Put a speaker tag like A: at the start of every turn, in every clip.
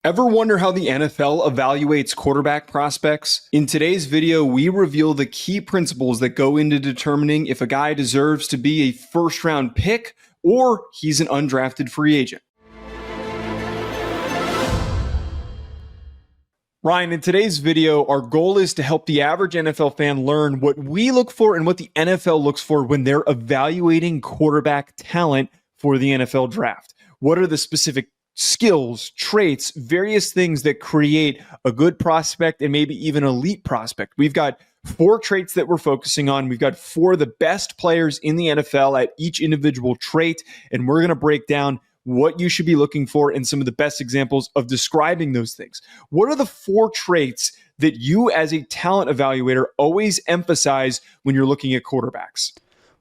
A: Ever wonder how the NFL evaluates quarterback prospects? In today's video, we reveal the key principles that go into determining if a guy deserves to be a first-round pick or he's an undrafted free agent. Ryan, in today's video, our goal is to help the average NFL fan learn what we look for and what the NFL looks for when they're evaluating quarterback talent for the NFL draft. What are the specific skills, traits, various things that create a good prospect and maybe even elite prospect? We've got 4 traits that we're focusing on. We've got 4 of the best players in the NFL at each individual trait, and we're going to break down what you should be looking for and some of the best examples of describing those things. What are the 4 traits that you as a talent evaluator always emphasize when you're looking at quarterbacks?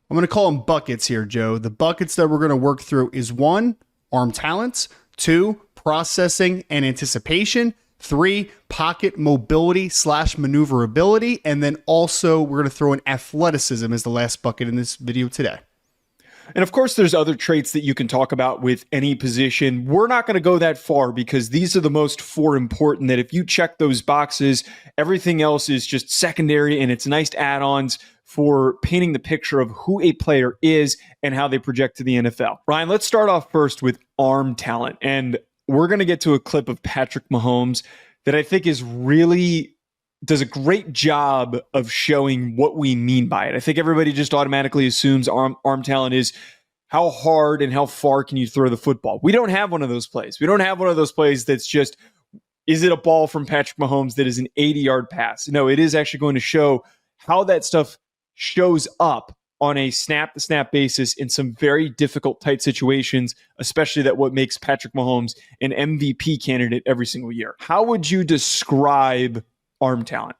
B: I'm going to call them buckets here, Joe. The buckets that we're going to work through is 1, arm talents, 2, processing and anticipation, 3, pocket mobility / maneuverability, and then also we're going to throw in athleticism as the last bucket in this video today.
A: And of course, there's other traits that you can talk about with any position. We're not going to go that far because these are the most 4 important that if you check those boxes, everything else is just secondary and it's nice add-ons for painting the picture of who a player is and how they project to the NFL. Ryan, let's start off first with arm talent. And we're going to get to a clip of Patrick Mahomes that I think does a great job of showing what we mean by it. I think everybody just automatically assumes arm talent is how hard and how far can you throw the football. We don't have one of those plays. We don't have one of those plays that's just, is it a ball from Patrick Mahomes that is an 80-yard pass? No, it is actually going to show how that stuff shows up on a snap-to-snap basis in some very difficult, tight situations, especially that what makes Patrick Mahomes an MVP candidate every single year. How would you describe arm talent?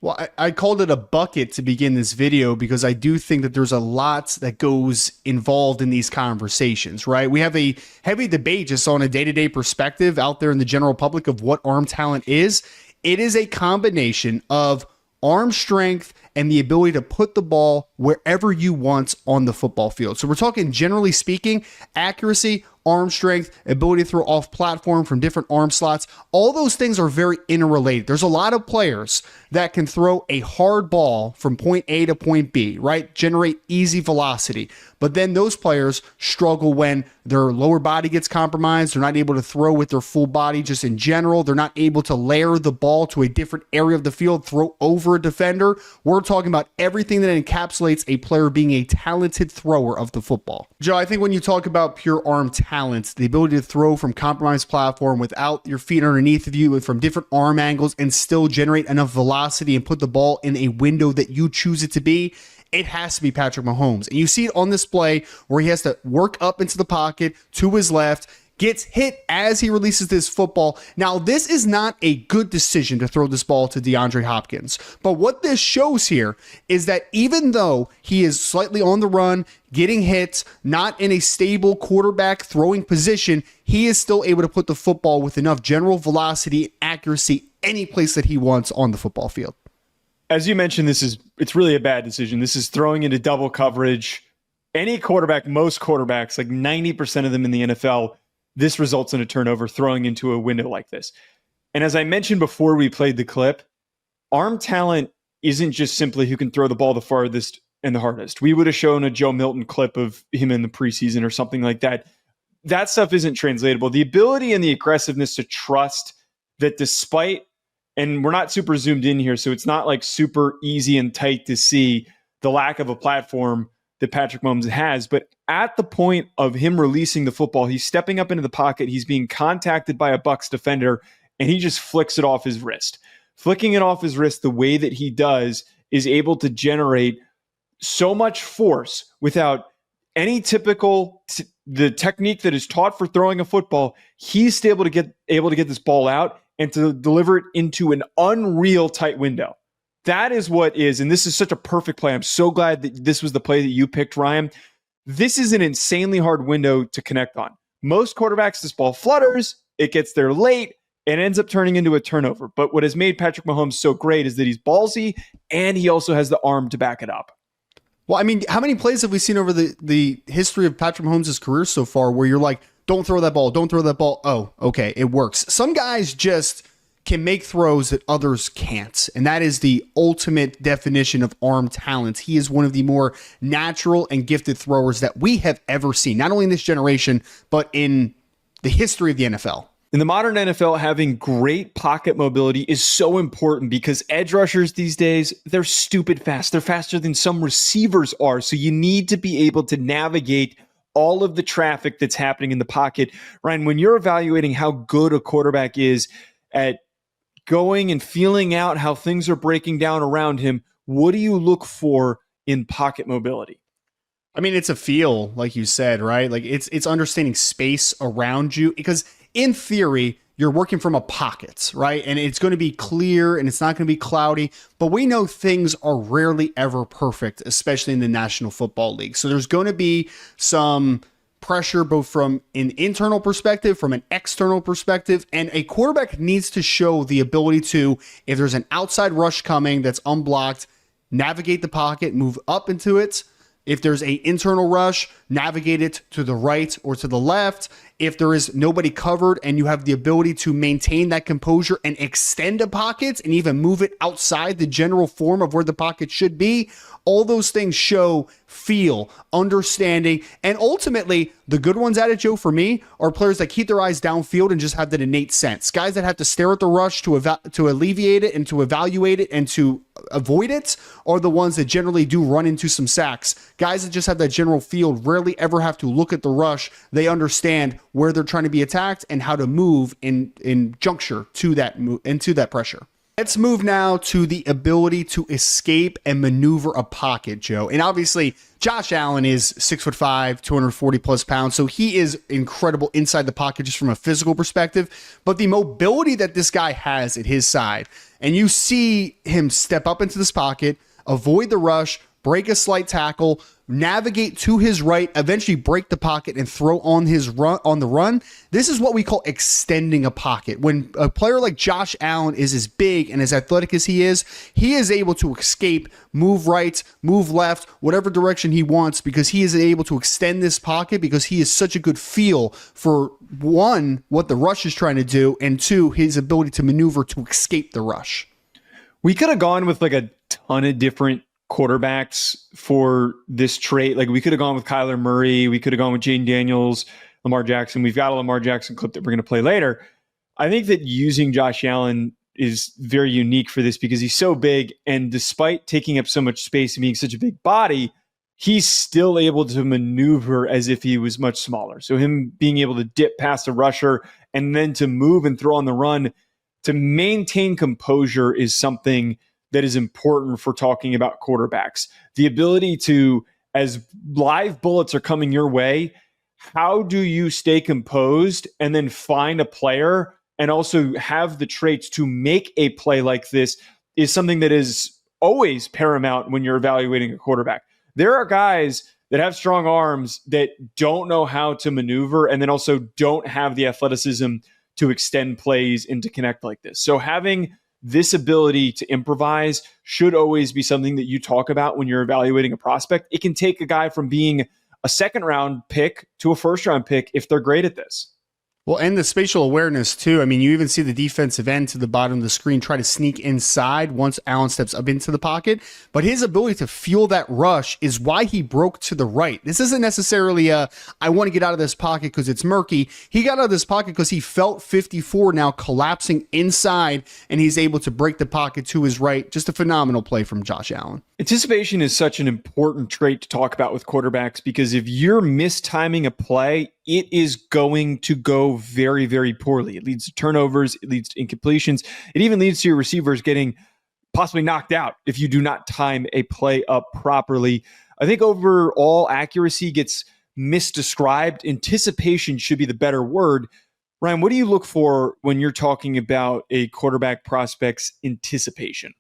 B: Well, I called it a bucket to begin this video because I do think that there's a lot that goes involved in these conversations, right? We have a heavy debate just on a day-to-day perspective out there in the general public of what arm talent is. It is a combination of arm strength and the ability to put the ball wherever you want on the football field. So we're talking, generally speaking, accuracy, arm strength, ability to throw off platform from different arm slots. All those things are very interrelated. There's a lot of players that can throw a hard ball from point A to point B, right? Generate easy velocity. But then those players struggle when their lower body gets compromised. They're not able to throw with their full body just in general. They're not able to layer the ball to a different area of the field, throw over a defender. We're talking about everything that encapsulates a player being a talented thrower of the football. Joe, I think when you talk about pure arm talent, the ability to throw from compromised platform without your feet underneath of you and from different arm angles and still generate enough velocity and put the ball in a window that you choose it to be, it has to be Patrick Mahomes. And you see it on display where he has to work up into the pocket to his left, gets hit as he releases this football. Now, this is not a good decision to throw this ball to DeAndre Hopkins. But what this shows here is that even though he is slightly on the run, getting hit, not in a stable quarterback throwing position, he is still able to put the football with enough general velocity and accuracy any place that he wants on the football field.
A: As you mentioned, it's really a bad decision. This is throwing into double coverage. Any quarterback, most quarterbacks, like 90% of them in the NFL, this results in a turnover throwing into a window like this. And as I mentioned before we played the clip, arm talent isn't just simply who can throw the ball the farthest and the hardest. We would have shown a Joe Milton clip of him in the preseason or something like that. That stuff isn't translatable. The ability and the aggressiveness to trust that despite, and we're not super zoomed in here, so it's not like super easy and tight to see the lack of a platform that Patrick Mahomes has, but at the point of him releasing the football, he's stepping up into the pocket, he's being contacted by a Bucs defender, and he just flicks it off his wrist. Flicking it off his wrist the way that he does is able to generate so much force without any typical the technique that is taught for throwing a football. He's still able to get this ball out and to deliver it into an unreal tight window. That is what is, and this is such a perfect play. I'm so glad that this was the play that you picked, Ryan. This is an insanely hard window to connect on. Most quarterbacks, this ball flutters, it gets there late, and ends up turning into a turnover. But what has made Patrick Mahomes so great is that he's ballsy, and he also has the arm to back it up.
B: Well, I mean, how many plays have we seen over the history of Patrick Mahomes' career so far where you're like, don't throw that ball, don't throw that ball. Oh, okay, it works. Some guys just can make throws that others can't. And that is the ultimate definition of arm talent. He is one of the more natural and gifted throwers that we have ever seen, not only in this generation, but in the history of the NFL.
A: In the modern NFL, having great pocket mobility is so important because edge rushers these days, they're stupid fast. They're faster than some receivers are. So you need to be able to navigate all of the traffic that's happening in the pocket. Ryan, when you're evaluating how good a quarterback is at going and feeling out how things are breaking down around him, what do you look for in pocket mobility?
B: I mean, it's a feel, like you said, right? Like it's understanding space around you, because in theory, you're working from a pocket, right? And it's going to be clear and it's not going to be cloudy, but we know things are rarely ever perfect, especially in the National Football League. So there's going to be some pressure both from an internal perspective, from an external perspective, and a quarterback needs to show the ability to, if there's an outside rush coming that's unblocked, navigate the pocket, move up into it. If there's an internal rush, navigate it to the right or to the left. If there is nobody covered and you have the ability to maintain that composure and extend a pocket and even move it outside the general form of where the pocket should be, all those things show feel, understanding, and ultimately the good ones at it, Joe, for me, are players that keep their eyes downfield and just have that innate sense. Guys that have to stare at the rush to alleviate it and to evaluate it and to avoid it are the ones that generally do run into some sacks. Guys that just have that general feel rarely ever have to look at the rush. They understand where they're trying to be attacked and how to move in juncture to that into that pressure. Let's move now to the ability to escape and maneuver a pocket, Joe. And obviously, Josh Allen is 6'5", 240 plus pounds, so he is incredible inside the pocket just from a physical perspective. But the mobility that this guy has at his side, and you see him step up into this pocket, avoid the rush, break a slight tackle, navigate to his right, eventually break the pocket and throw on the run. This is what we call extending a pocket. When a player like Josh Allen is as big and as athletic as he is able to escape, move right, move left, whatever direction he wants, because he is able to extend this pocket because he is such a good feel for, one, what the rush is trying to do, and two, his ability to maneuver to escape the rush.
A: We could have gone with like a ton of different quarterbacks for this trait. Like we could have gone with Kyler Murray. We could have gone with Jaden Daniels, Lamar Jackson. We've got a Lamar Jackson clip that we're going to play later. I think that using Josh Allen is very unique for this because he's so big. And despite taking up so much space and being such a big body, he's still able to maneuver as if he was much smaller. So him being able to dip past a rusher and then to move and throw on the run to maintain composure is something that is important for talking about quarterbacks. The ability to, as live bullets are coming your way, how do you stay composed and then find a player and also have the traits to make a play like this is something that is always paramount when you're evaluating a quarterback. There are guys that have strong arms that don't know how to maneuver and then also don't have the athleticism to extend plays and to connect like this. So having this ability to improvise should always be something that you talk about when you're evaluating a prospect. It can take a guy from being a second round pick to a first round pick if they're great at this.
B: Well, and the spatial awareness, too. I mean, you even see the defensive end to the bottom of the screen try to sneak inside once Allen steps up into the pocket. But his ability to feel that rush is why he broke to the right. This isn't necessarily I want to get out of this pocket because it's murky. He got out of this pocket because he felt 54 now collapsing inside, and he's able to break the pocket to his right. Just a phenomenal play from Josh Allen.
A: Anticipation is such an important trait to talk about with quarterbacks because if you're mistiming a play, it is going to go very, very poorly. It leads to turnovers. It leads to incompletions. It even leads to your receivers getting possibly knocked out if you do not time a play up properly. I think overall accuracy gets misdescribed. Anticipation should be the better word. Ryan, what do you look for when you're talking about a quarterback prospect's anticipation?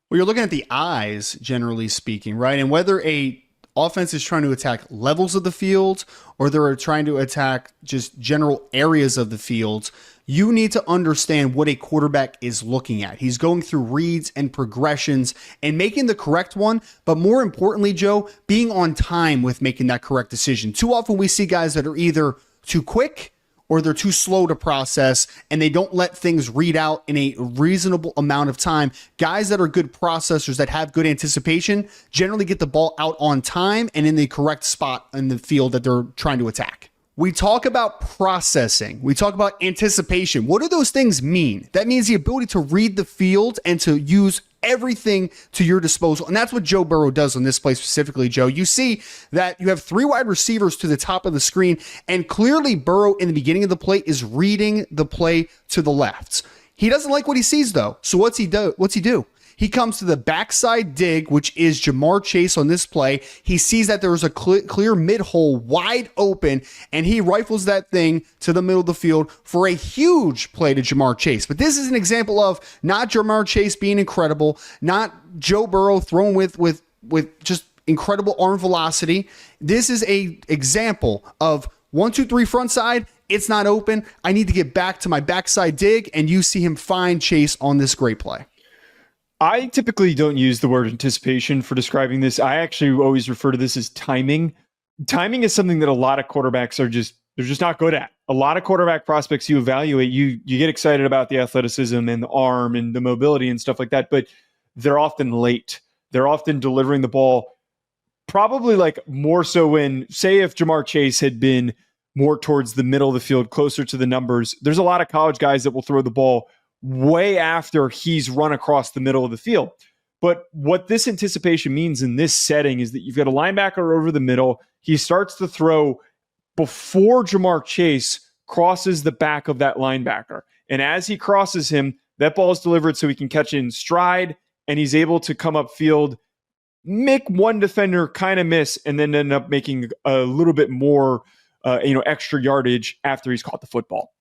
B: Well, you're looking at the eyes, generally speaking, right? And whether a offense is trying to attack levels of the field or they're trying to attack just general areas of the field, you need to understand what a quarterback is looking at. He's going through reads and progressions and making the correct one, but more importantly, Joe, being on time with making that correct decision. Too often we see guys that are either too quick or they're too slow to process and they don't let things read out in a reasonable amount of time. Guys that are good processors, that have good anticipation, generally get the ball out on time and in the correct spot in the field that they're trying to attack. We talk about processing. We talk about anticipation. What do those things mean? That means the ability to read the field and to use everything to your disposal. And that's what Joe Burrow does on this play specifically, Joe. You see that you have 3 wide receivers to the top of the screen, and clearly Burrow in the beginning of the play is reading the play to the left. He doesn't like what he sees, though. So what's he do? He comes to the backside dig, which is Jamar Chase on this play. He sees that there is a clear mid-hole wide open, and he rifles that thing to the middle of the field for a huge play to Jamar Chase. But this is an example of not Jamar Chase being incredible, not Joe Burrow thrown with just incredible arm velocity. This is a example of 1, 2, 3 front side. It's not open. I need to get back to my backside dig, and you see him find Chase on this great play.
A: I typically don't use the word anticipation for describing this. I actually always refer to this as timing. Timing is something that a lot of quarterbacks they're just not good at. A lot of quarterback prospects you evaluate, you get excited about the athleticism and the arm and the mobility and stuff like that, but they're often late. They're often delivering the ball probably like more so when, say, if Jamar Chase had been more towards the middle of the field, closer to the numbers, there's a lot of college guys that will throw the ball way after he's run across the middle of the field. But what this anticipation means in this setting is that you've got a linebacker over the middle. He starts to throw before Jamar Chase crosses the back of that linebacker. And as he crosses him, that ball is delivered so he can catch it in stride, and he's able to come upfield, make one defender kind of miss, and then end up making a little bit more extra yardage after he's caught the football.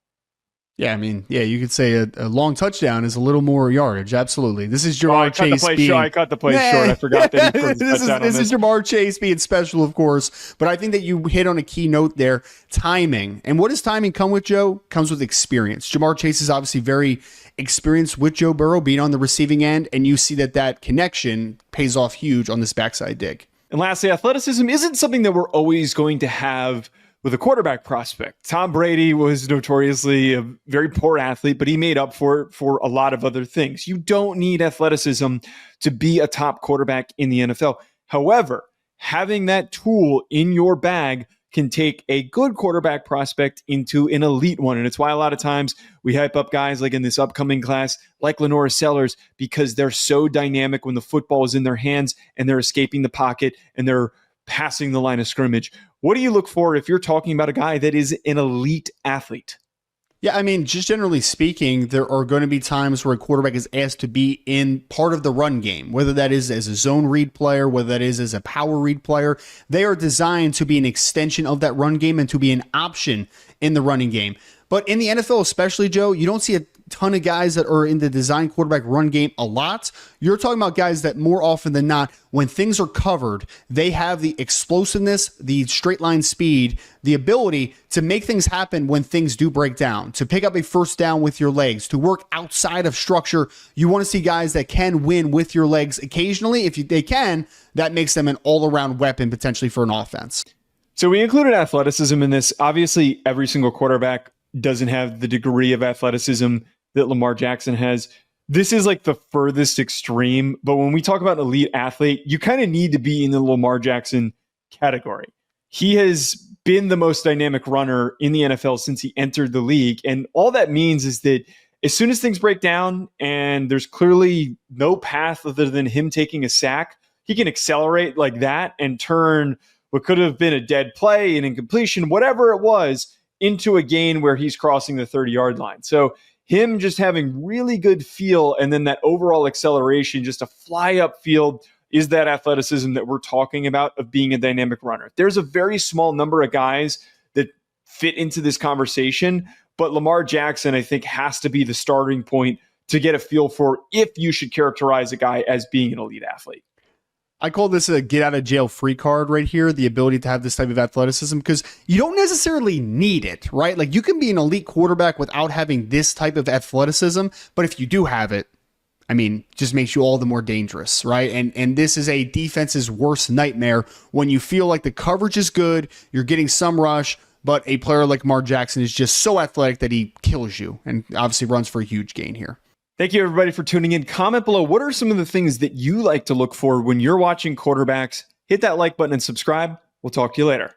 B: Yeah, I mean, you could say a long touchdown is a little more yardage. Absolutely. This is Jamar Chase
A: I cut the play short. I forgot that he
B: this is Jamar Chase being special, of course. But I think that you hit on a key note there, timing. And what does timing come with, Joe? Comes with experience. Jamar Chase is obviously very experienced with Joe Burrow being on the receiving end, and you see that connection pays off huge on this backside dig.
A: And lastly, athleticism isn't something that we're always going to have with a quarterback prospect. Tom Brady was notoriously a very poor athlete, but he made up for it for a lot of other things. You don't need athleticism to be a top quarterback in the NFL. However, having that tool in your bag can take a good quarterback prospect into an elite one. And it's why a lot of times we hype up guys like in this upcoming class, like Lenora Sellers, because they're so dynamic when the football is in their hands and they're escaping the pocket and they're passing the line of scrimmage. What do you look for if you're talking about a guy that is an elite athlete?
B: Yeah, I mean, just generally speaking, there are going to be times where a quarterback is asked to be in part of the run game, whether that is as a zone read player, whether that is as a power read player. They are designed to be an extension of that run game and to be an option in the running game. But in the NFL especially, Joe, you don't see a ton of guys that are in the design quarterback run game a lot. You're talking about guys that more often than not, when things are covered, they have the explosiveness, the straight line speed, the ability to make things happen when things do break down, to pick up a first down with your legs, to work outside of structure. You want to see guys that can win with your legs occasionally. If they can, that makes them an all-around weapon potentially for an offense.
A: So we included athleticism in this. Obviously, every single quarterback doesn't have the degree of athleticism that Lamar Jackson has. This is like the furthest extreme, but when we talk about an elite athlete, you kind of need to be in the Lamar Jackson category. He has been the most dynamic runner in the NFL since he entered the league, and all that means is that as soon as things break down and there's clearly no path other than him taking a sack, he can accelerate like that and turn what could have been a dead play, an incompletion, whatever it was, into a gain where he's crossing the 30-yard line. So him just having really good feel and then that overall acceleration, just a fly up field, is that athleticism that we're talking about of being a dynamic runner. There's a very small number of guys that fit into this conversation, but Lamar Jackson, I think, has to be the starting point to get a feel for if you should characterize a guy as being an elite athlete.
B: I call this a get out of jail free card right here, the ability to have this type of athleticism, because you don't necessarily need it, right? Like you can be an elite quarterback without having this type of athleticism, but if you do have it, I mean, just makes you all the more dangerous, right? And this is a defense's worst nightmare when you feel like the coverage is good, you're getting some rush, but a player like Lamar Jackson is just so athletic that he kills you and obviously runs for a huge gain here.
A: Thank you, everybody, for tuning in. Comment below. What are some of the things that you like to look for when you're watching quarterbacks? Hit that like button and subscribe. We'll talk to you later.